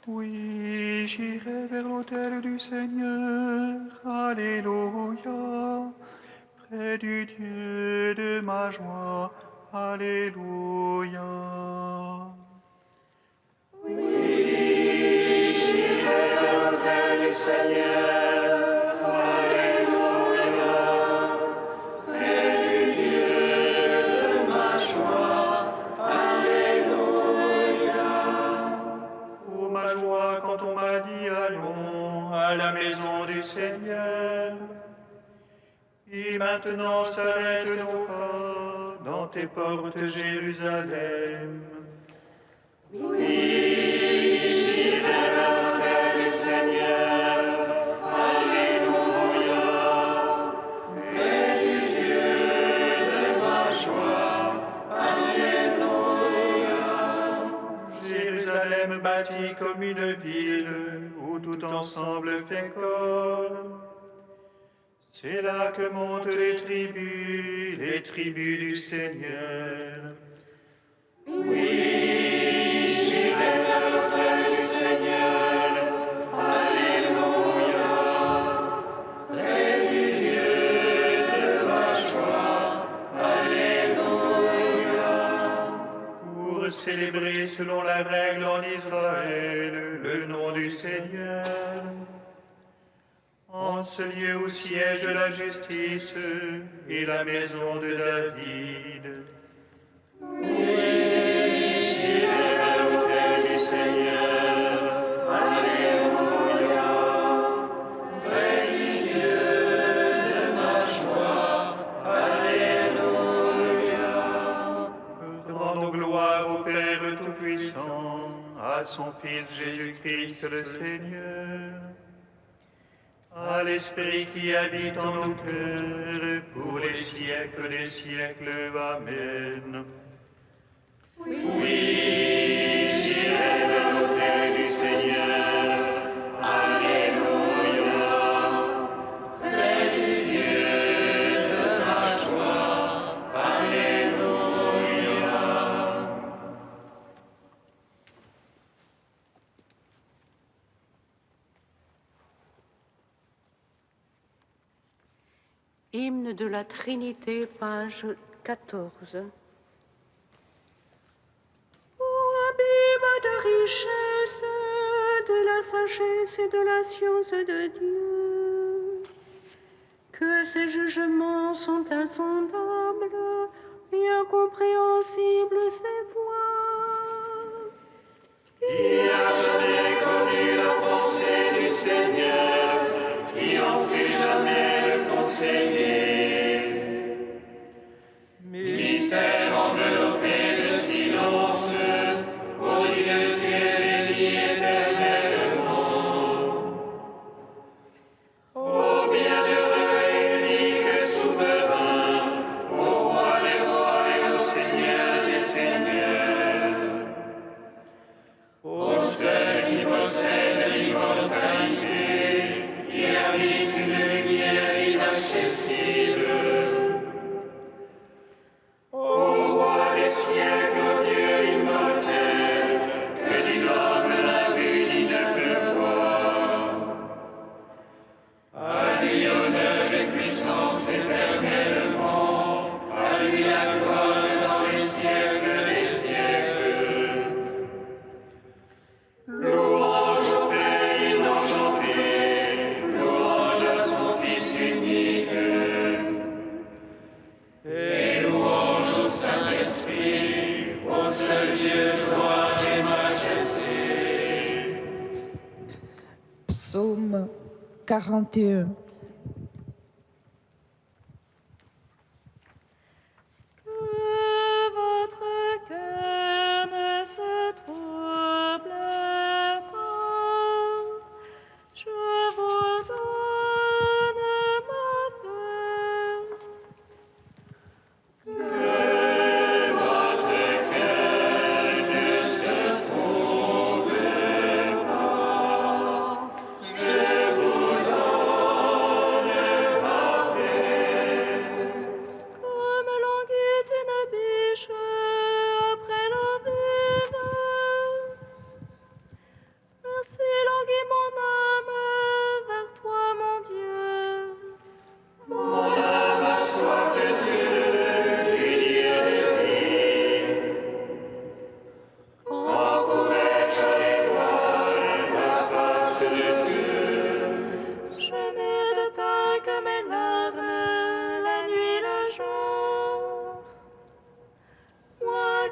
Oui, j'irai vers l'autel du Seigneur, Alléluia, près du Dieu de ma joie, Alléluia. Oui, j'irai vers l'autel du Seigneur, Alléluia, près du Dieu de ma joie, Alléluia. Oh, ma joie quand on m'a dit allons à la maison du Seigneur. Et maintenant s'arrête nos pas dans tes portes, Jérusalem. Oui, j'irai vers l'autel du Seigneur, Alléluia, près du Dieu de ma joie, Alléluia. Jérusalem bâtie comme une ville où tout ensemble fait corps. C'est là que montent les tribus du Seigneur. Oui, j'irai vers l'autel du Seigneur, Alléluia, près du Dieu de ma joie, Alléluia. Pour célébrer selon la règle en Israël le nom du Seigneur. En ce lieu où siège la justice et la maison de David. J'irai vers l'autel du Seigneur, Alléluia, près du Dieu de ma joie, Alléluia. Rendons gloire au Père Tout-Puissant, à son Fils Jésus-Christ le Seigneur, à l'Esprit qui habite en nos cœurs pour les siècles des siècles. Amen. Oui, j'irai vers l'autel du Seigneur, Alléluia, près du Dieu de ma joie, Alléluia. Hymne de la Trinité, page 14. Abîme de richesse, de la sagesse et de la science de Dieu, que ses jugements sont insondables et incompréhensibles ses voies. Il n'a jamais connu la pensée du Seigneur, qui en fut jamais le conseiller. Mystère enveloppé de silence, ô Dieu, tu es béni éternellement. Ô bienheureux et unique souverain, ô roi des rois et ô Seigneur des seigneurs, ô seul qui possède l'immortalité, qui habite une lumière inaccessible. Ô roi des siècles, ô Dieu immortel, que ni l'homme n'a vu ni ne peut voir. À lui honneur et puissance éternellement, à lui la gloire dans les siècles des siècles. Louange au Père inenchanté, louange à son Fils unique, et louange au Saint-Esprit, au seul Dieu, gloire et majesté. Psaume 41. Que votre cœur ne se trouble pas, je vous donne ma paix. Votre cœur ne se trouble pas, je vous donne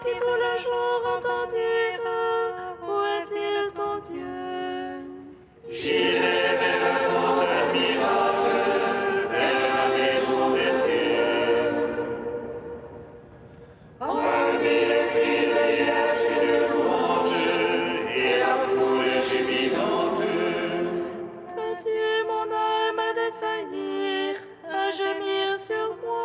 qui tout le jour entend dire, où est-il ton Dieu? J'irai vers le temple admirable, vers la maison de Dieu. Parmi les cris de liesse et de louange, et la foule jubilante. Que Dieu, mon âme, a de faillir, à gémir sur moi.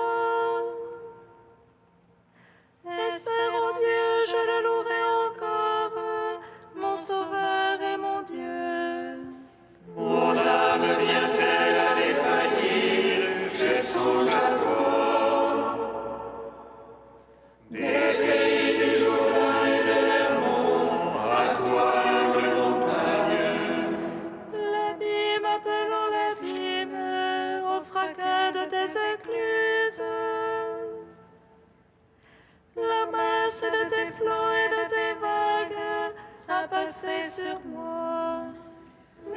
Espère en Dieu, je le louerai encore, mon Sauveur et mon Dieu. Mon âme vient-elle à défaillir, je songe à toi. Des pays du Jourdain et de l'Hermon, à toi, humble montagne. L'abîme appelant l'abîme, au fracas de tes écluses. La masse de tes flots et de tes vagues a passé sur moi.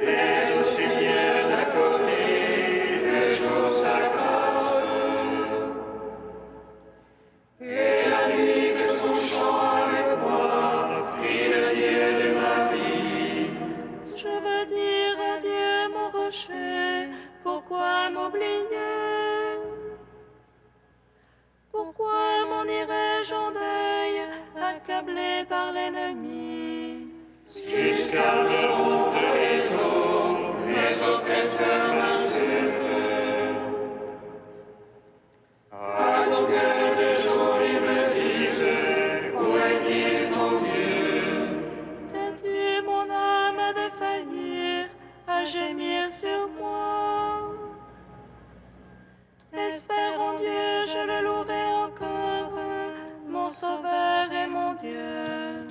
Mais au Seigneur d'accorder le jour sa grâce. Et la nuit de son chant avec moi, prie le Dieu de ma vie. Je veux dire à Dieu mon rocher, pourquoi m'oublier? Pourquoi m'en irais-je en deuil, accablé par l'ennemi? Jusqu'à me rompre les os, mes oppresseurs m'insultent. À longueur de jour, ils me disent, où est-il ton Dieu? Que Dieu, mon âme, a de faillir, à gémir sur moi. Espère en Dieu, je le louerai encore, mon Sauveur et mon Dieu.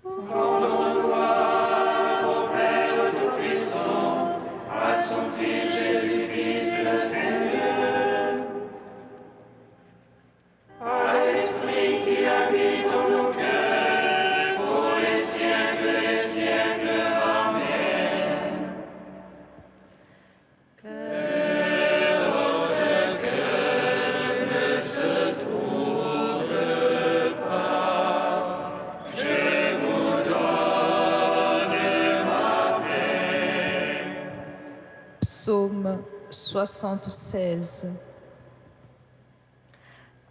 Rendons gloire au Père Tout-Puissant, à son Fils Jésus-Christ le Seigneur, à l'Esprit qui habite en nos cœurs, pour les siècles des siècles. Amen. Psaume 76.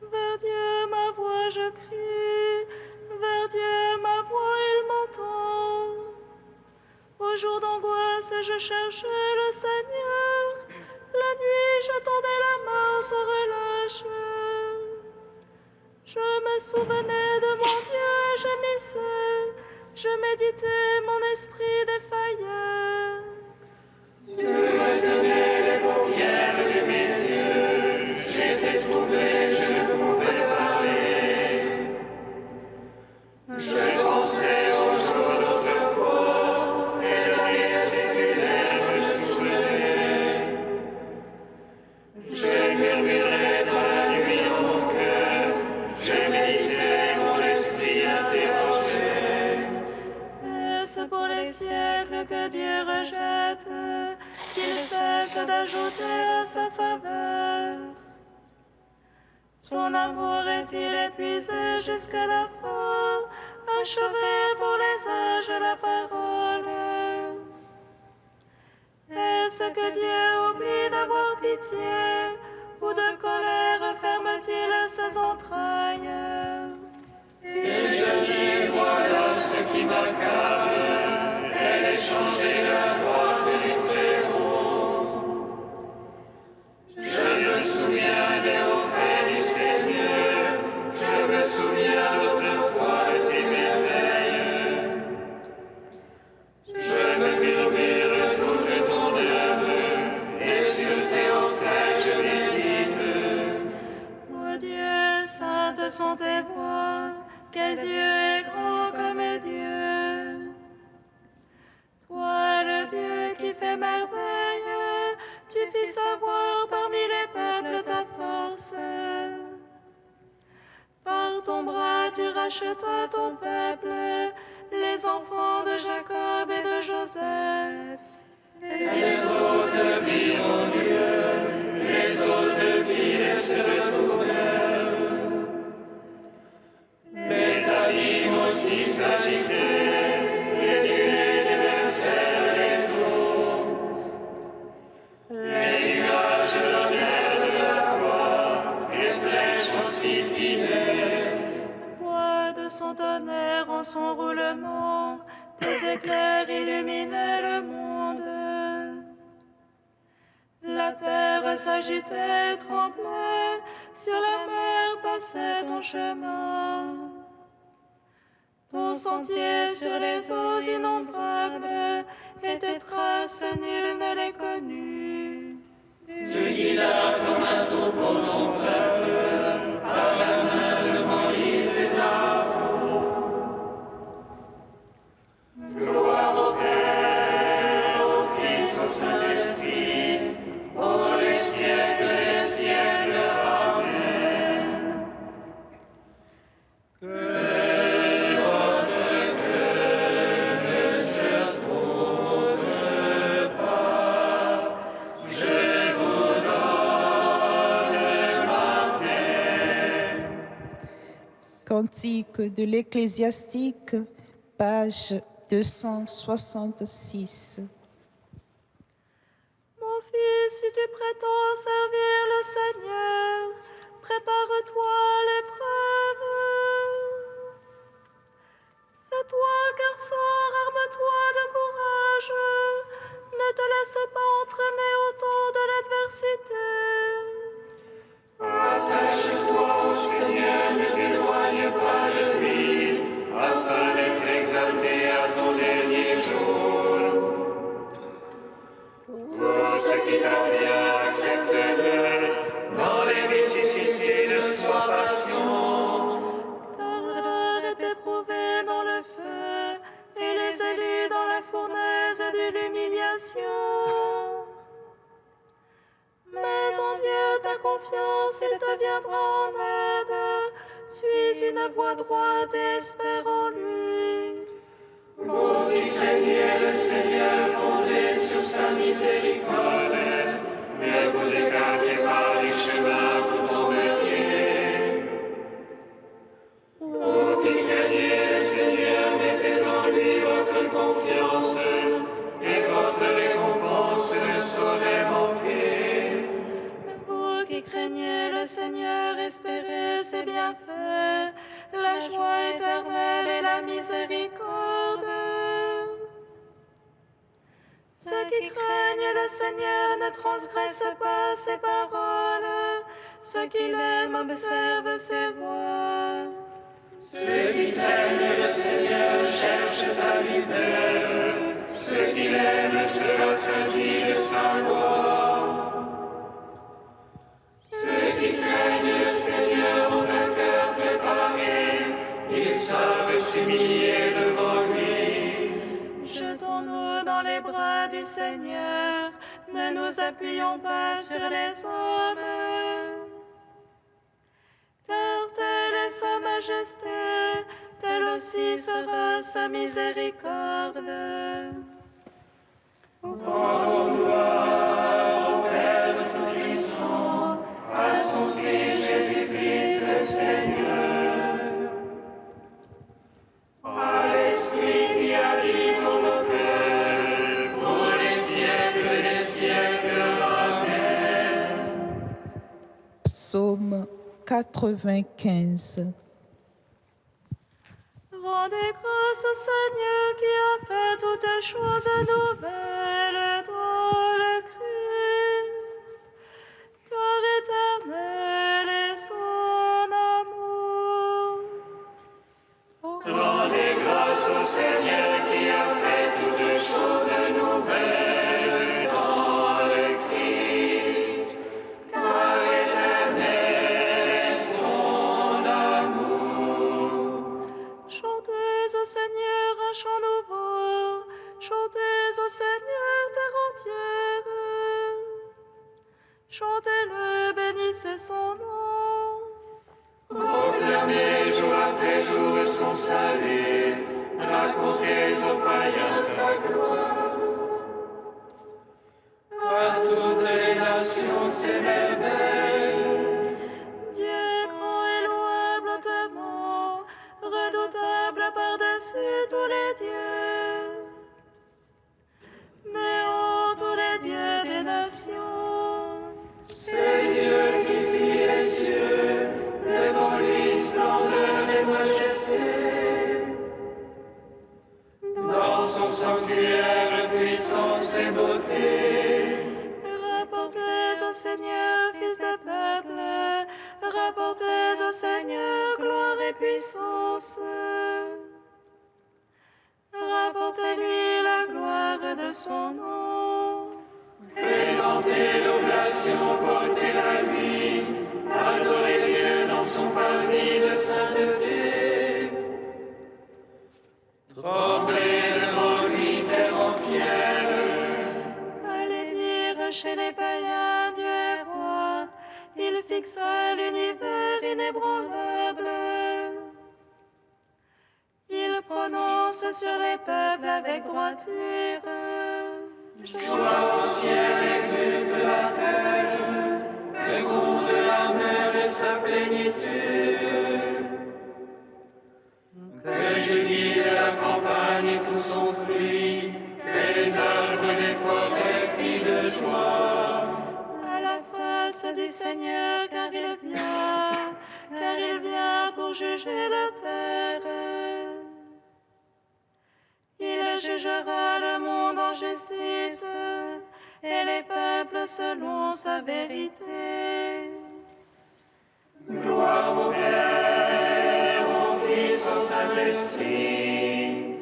Vers Dieu ma voix je crie, vers Dieu ma voix il m'entend. Au jour d'angoisse je cherchais le Seigneur, la nuit je tendais la main sans relâche. Je me souvenais de mon Dieu et je gémissais, je méditais, mon esprit défaillait. Tu retenais les paupières de mes yeux, j'étais troublé, je ne pouvais parler. Je pensais aux jours d'autrefois, et la vie séculaire me souvenait. Je murmurais dans la nuit en mon cœur, je méditais, mon esprit interrogeait. Est-ce pour les siècles que Dieu rejette, qu'il cesse d'ajouter à sa faveur? Son amour est-il épuisé jusqu'à la fin, achevé pour les âges la parole? Est-ce que Dieu oublie d'avoir pitié, ou de colère ferme-t-il ses entrailles? Et je dis, voilà ce qui m'accable, elle est changée la droite du Très-Haut. Je me souviens des hauts faits du Seigneur, je me souviens d'autrefois de tes merveilles. Je me murmure toute ton œuvre, et sur tes hauts faits je médite. Ô Dieu, saintes sont tes voies, quel Dieu est grand comme Dieu. Toi, le Dieu qui fait merveille, tu fis savoir parmi les peuples ta force. Par ton bras, tu rachetas ton peuple, les enfants de Jacob et de Joseph. Les autres virent Dieu, les autres virent se retournèrent. son tonnerre, en son roulement, tes éclairs illuminaient le monde. La terre s'agitait et tremblait, sur la mer passait ton chemin. Ton sentier sur les eaux innombrables, et tes traces, nul ne les connut. Tu guidas comme un troupeau ton peuple, par la main de Moïse et d'Aaron. Gloire au Père, au Fils, au Saint-Esprit, pour les siècles et les siècles. Amen. Que votre cœur ne se trouble pas, je vous donne ma paix. Cantique de l'Ecclésiastique, page 266. Mon fils, si tu prétends servir le Seigneur, prépare-toi à l'épreuve. Fais-toi cœur fort, arme-toi de courage. Ne te laisse pas entraîner autour de l'adversité. Attache-toi au Seigneur, ne t'éloigne pas de lui, afin d'être exalté à ton dernier jour. Tout ce qui t'advient, accepte-le, dans les vicissitudes ne sois patient. Car l'heure est éprouvée dans le feu, et les élus dans la fournaise de l'humiliation. Mais en Dieu ta confiance, il te viendra en aide. Suis une voie droite et espère en lui. Vous qui craignez le Seigneur, comptez sur sa miséricorde, ne vous écartez pas des chemins, vous tomberiez. Vous qui craignez le Seigneur, mettez en lui votre confiance, et votre récompense ne saurait manquer. Vous qui craignez le Seigneur, espérez ses bienfaits, la joie éternelle et la miséricorde. Ceux qui craignent le Seigneur ne transgressent pas ses paroles. Ceux qui l'aiment observent ses voies. Ceux qui craignent le Seigneur cherchent à lui plaire. Ceux qui l'aiment se rassasient de sa gloire. Ceux qui craignent le Seigneur ont un cœur préparé. Ils savent s'humilier devant lui. Jetons-nous dans les bras du Seigneur, ne nous appuyons pas sur les hommes. Car telle est sa majesté, telle aussi sera sa miséricorde. Rendons gloire au Père Tout-Puissant, à son Fils Jésus-Christ le Seigneur, à l'Esprit qui habite en nos cœurs, pour les siècles des siècles. Amen. Psaume 95. Rendez grâce au Seigneur qui a fait toutes choses nouvelles dans le Christ, car éternel est son amour. Rendez grâce au Seigneur qui a fait toutes choses nouvelles dans le Christ, car l'Éternel est son amour. Chantez au Seigneur un chant nouveau, chantez au Seigneur terre entière. Chantez-le, bénissez son nom. Proclamez jour après jour son salut, racontez aux païens sa gloire. À toutes les nations ses merveilles. Dieu est grand et louable hautement, redoutable par-dessus tous les dieux. Néant tous les dieux des nations. C'est Dieu qui fit les cieux, devant lui splendeur et majesté. Seigneur, fils de peuple, rapportez au Seigneur gloire et puissance. Rapportez-lui la gloire de son nom. Présentez l'oblation, portez-la lui. Adorez Dieu dans son parvis de sainteté. Tremblez devant lui, terre entière. Allez dire chez les païens, Dieu est roi. Il fixa l'univers inébranlable. Il prononce sur les peuples avec droiture. Joie au ciel, exulte la terre. Que gronde la mer et sa plénitude. Que jubile la campagne et tout son fruit. Que les arbres des forêts crient de joie. À la face du Seigneur, car il vient pour juger la terre. Il jugera le monde en justice et les peuples selon sa vérité. Gloire au Père, au Fils, au Saint-Esprit.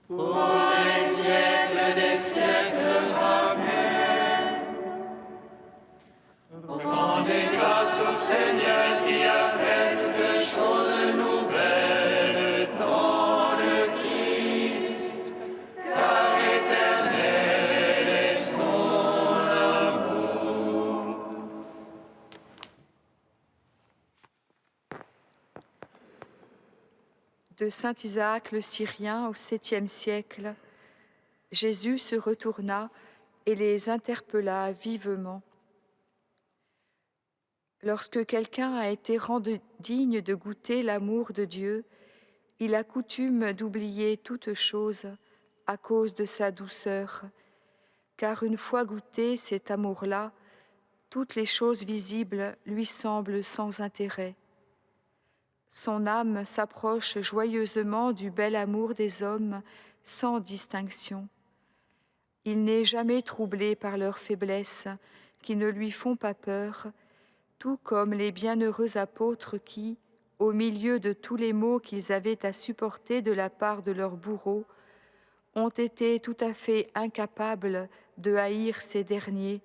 Pour les siècles des siècles. Amen. Rendez grâce au Seigneur qui a fait toutes choses nouvelles dans le Christ, car éternel est son amour. De saint Isaac le Syrien au 7e siècle, Jésus se retourna et les interpella vivement. Lorsque quelqu'un a été rendu digne de goûter l'amour de Dieu, il a coutume d'oublier toute chose à cause de sa douceur, car une fois goûté cet amour-là, toutes les choses visibles lui semblent sans intérêt. Son âme s'approche joyeusement du bel amour des hommes sans distinction. Il n'est jamais troublé par leurs faiblesses qui ne lui font pas peur, tout comme les bienheureux apôtres qui, au milieu de tous les maux qu'ils avaient à supporter de la part de leurs bourreaux, ont été tout à fait incapables de haïr ces derniers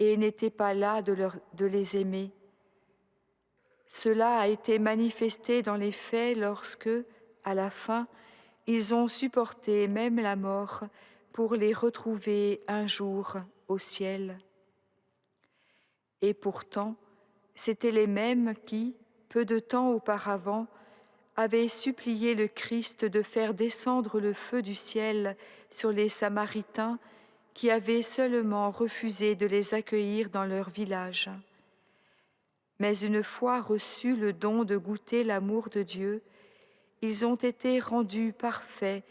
et n'étaient pas là de les aimer. Cela a été manifesté dans les faits lorsque, à la fin, ils ont supporté même la mort pour les retrouver un jour au ciel. Et pourtant, c'étaient les mêmes qui, peu de temps auparavant, avaient supplié le Christ de faire descendre le feu du ciel sur les Samaritains qui avaient seulement refusé de les accueillir dans leur village. Mais une fois reçu le don de goûter l'amour de Dieu, ils ont été rendus parfaits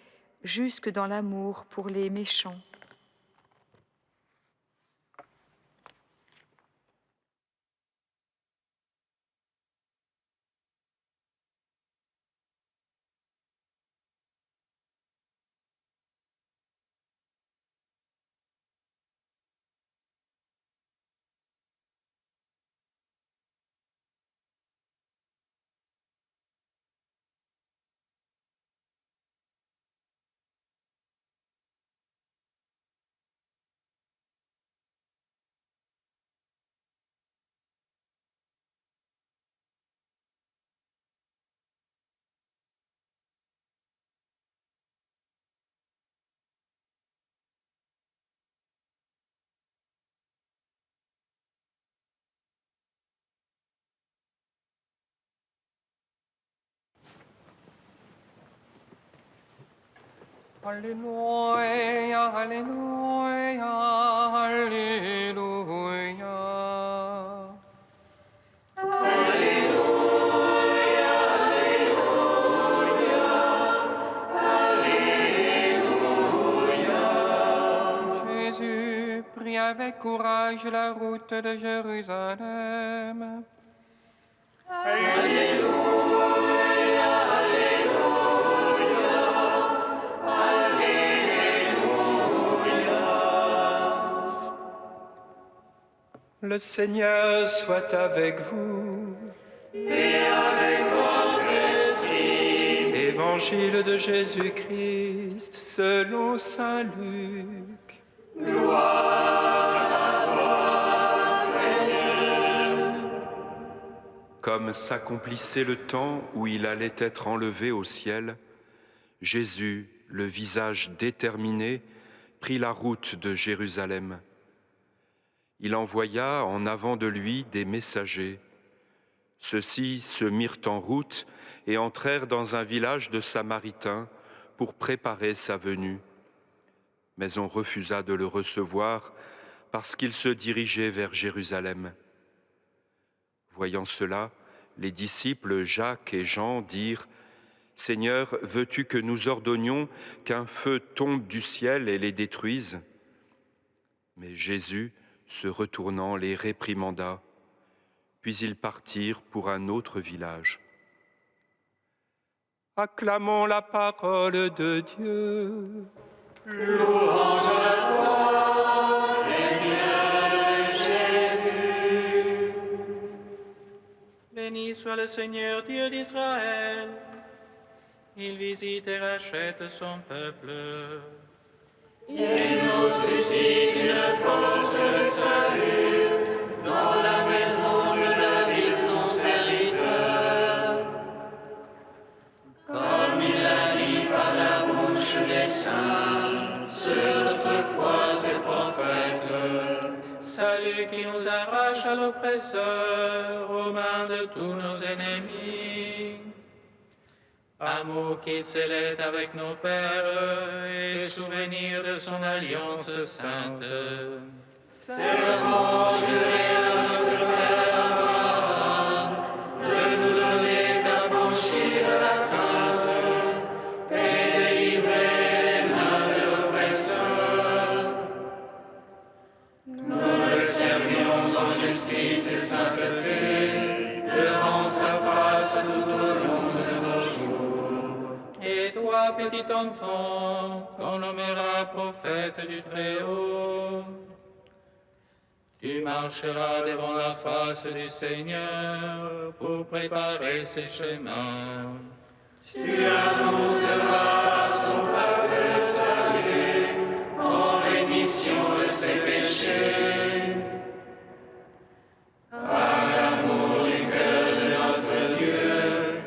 jusque dans l'amour pour les méchants. Alléluia, Alléluia, Alléluia. Jésus prit avec courage la route de Jérusalem. Le Seigneur soit avec vous. Et avec votre esprit. Évangile de Jésus-Christ selon saint Luc. Gloire à toi, Seigneur. Comme s'accomplissait le temps où il allait être enlevé au ciel, Jésus, le visage déterminé, prit la route de Jérusalem. Il envoya en avant de lui des messagers. Ceux-ci se mirent en route et entrèrent dans un village de Samaritains pour préparer sa venue. Mais on refusa de le recevoir parce qu'il se dirigeait vers Jérusalem. Voyant cela, les disciples Jacques et Jean dirent : « Seigneur, veux-tu que nous ordonnions qu'un feu tombe du ciel et les détruise ?» Mais Jésus, se retournant, les réprimanda. Puis ils partirent pour un autre village. Acclamons la parole de Dieu. Louange à toi, Seigneur Jésus. Béni soit le Seigneur Dieu d'Israël. Il visite et rachète son peuple. Il nous suscite une force de salut dans la maison de David son serviteur. Comme il l'a dit par la bouche des saints, ceux d'autrefois ses prophètes. Salut qui nous arrache à l'oppresseur, aux mains de tous nos ennemis. Amour qui scellait avec nos pères et souvenir de son alliance sainte. Serment juré à notre Père Abraham de nous donner d'affranchir la crainte et délivrer les mains de l'oppresseur. Nous le servions en justice et sainteté devant sa face tout au long de nos jours. Et toi, petit enfant, qu'on nommera prophète du Très-Haut, tu marcheras devant la face du Seigneur pour préparer ses chemins. Tu annonceras à son peuple le salut en rémission de ses péchés. Par l'amour du cœur de notre Dieu,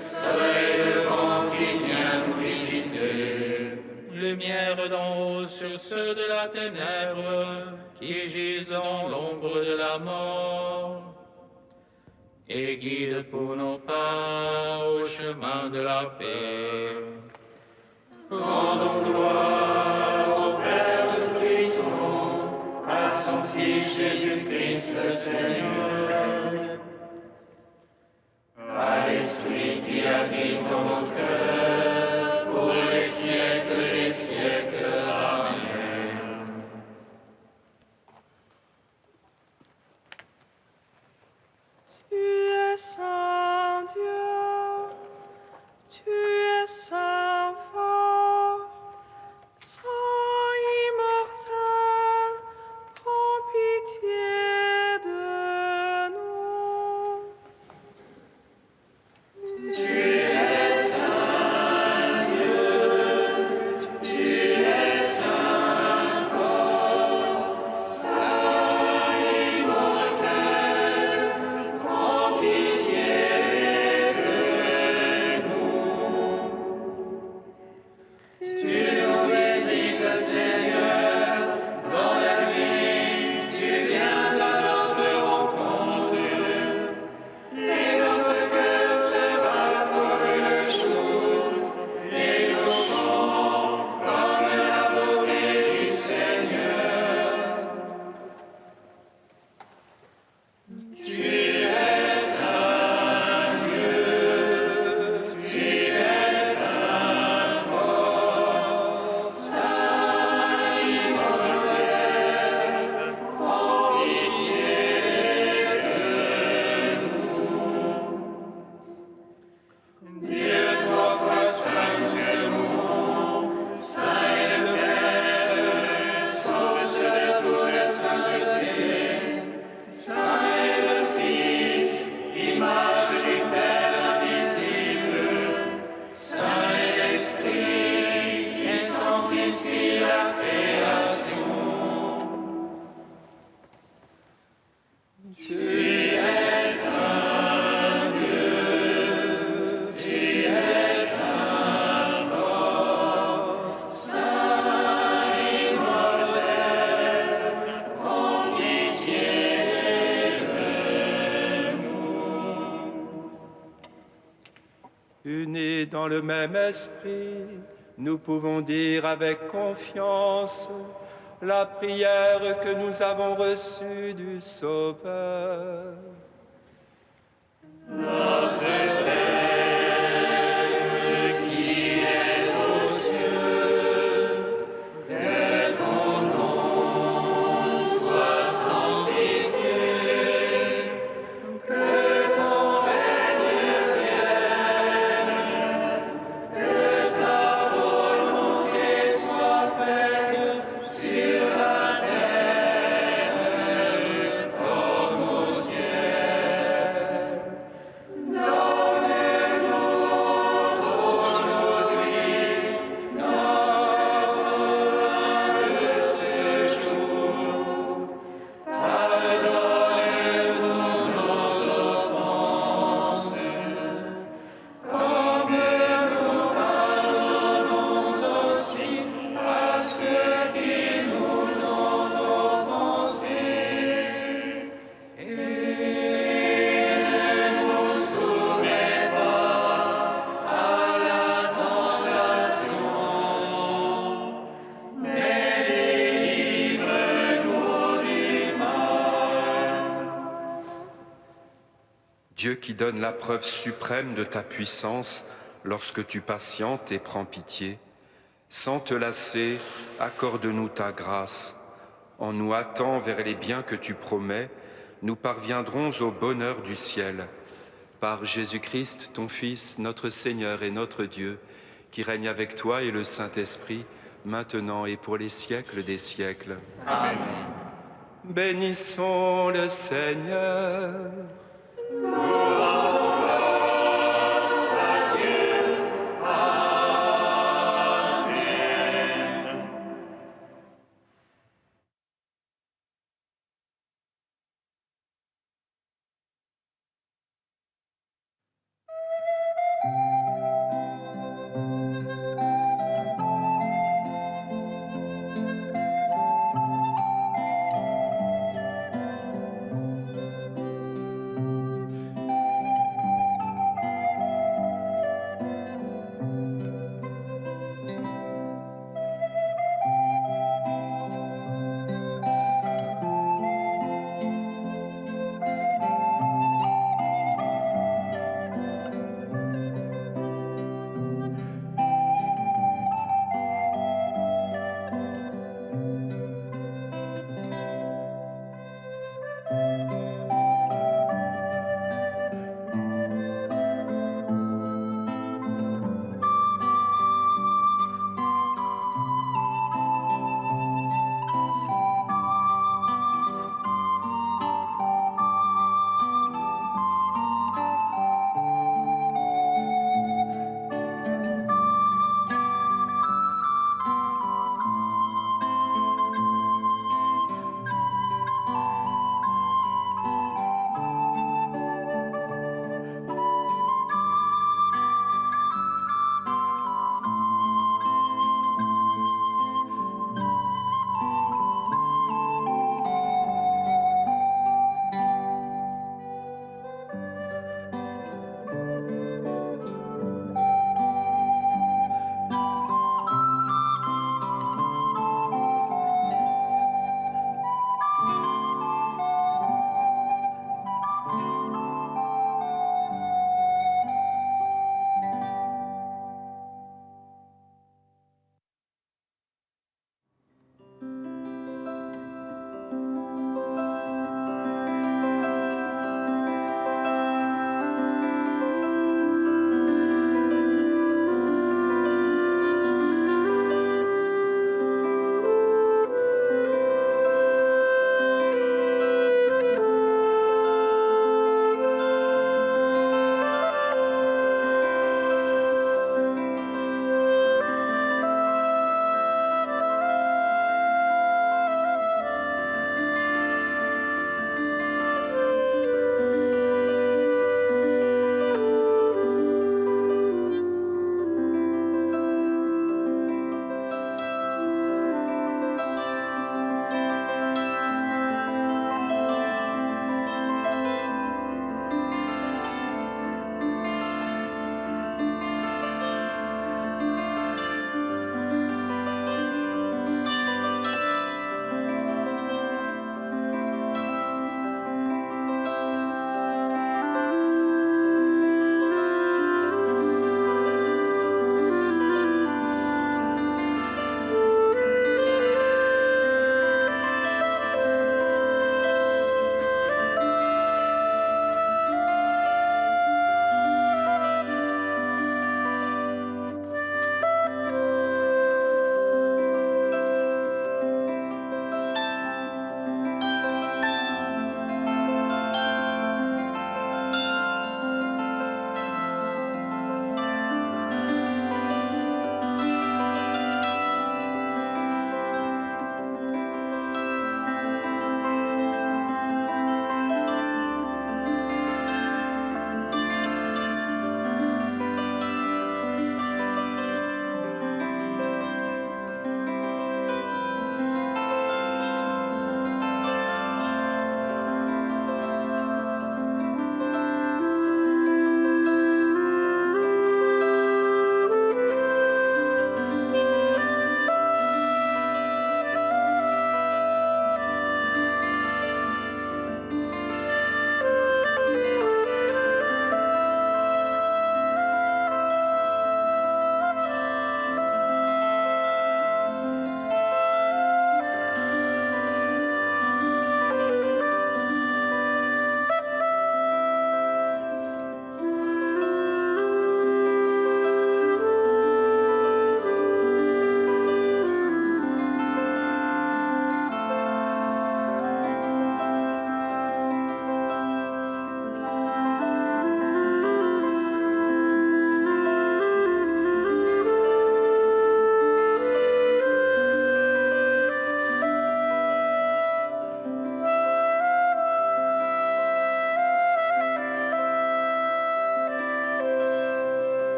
soleil levant qui vient nous visiter. Lumière d'en haut sur ceux de la ténèbre qui gisent dans l'ombre de la mort, et guide pour nos pas au chemin de la paix. Rendons gloire au Père Tout-Puissant, à son Fils Jésus-Christ le Seigneur, à l'Esprit qui habite en nos cœurs, pour les siècles des siècles. Amen. Tu es saint Dieu, tu es saint fort, saint immortel, prends pitié de nous. Tu es saint Dieu, tu es saint fort, saint immortel, prends pitié de nous. Unis dans le même esprit, nous pouvons dire avec confiance la prière que nous avons reçue du Sauveur. Notre Père, qui es aux cieux, que ton nom soit sanctifié, que ton règne vienne, que ta volonté soit faite sur la terre comme au ciel. Donne-nous aujourd'hui notre pain de ce jour. Pardonne-nous nos offenses, comme nous pardonnons aussi à ceux qui nous ont offensés. Et ne nous soumets pas à la tentation, mais délivre-nous du mal. Dieu qui donne la preuve suprême de ta puissance lorsque tu patientes et prends pitié, sans te lasser, accorde-nous ta grâce. En nous hâtant vers les biens que tu promets, nous parviendrons au bonheur du ciel. Par Jésus-Christ, ton Fils, notre Seigneur et notre Dieu, qui règne avec toi et le Saint-Esprit, maintenant et pour les siècles des siècles. Amen. Bénissons le Seigneur.